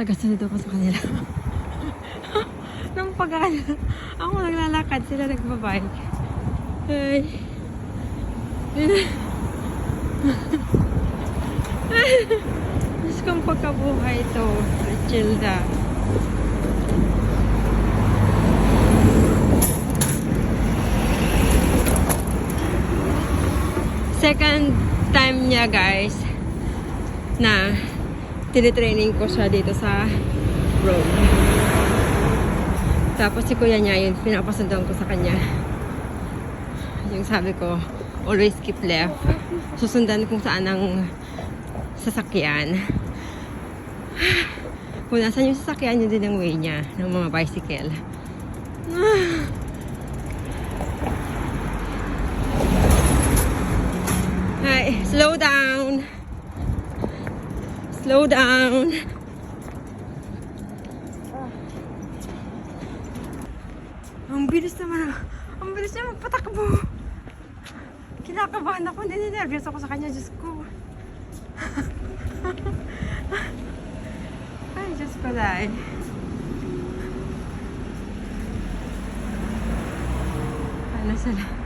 Tagasunod ako sa kanila. Nung ako naglalakad, sila nagbabike. Ay. Diyos kong pagkabuhay ito, Richilda. Second time niya, guys, na tinitraining ko siya dito sa road. Tapos si kuya niya, yun, pinapasundan ko sa kanya. Yung sabi ko, always keep left. Susundan kung saan ang sasakyan. Kung nasan yung sasakyan, yun din ang way niya ng mga bicycle. Ay, slow down. Slow down. Ang bilis naman. Ang bilis niya magpatakbo. Kinakabahan ako. Ninervyos ako sa kanya. Diyos ko. Ay, Diyos pala eh. Ano sila?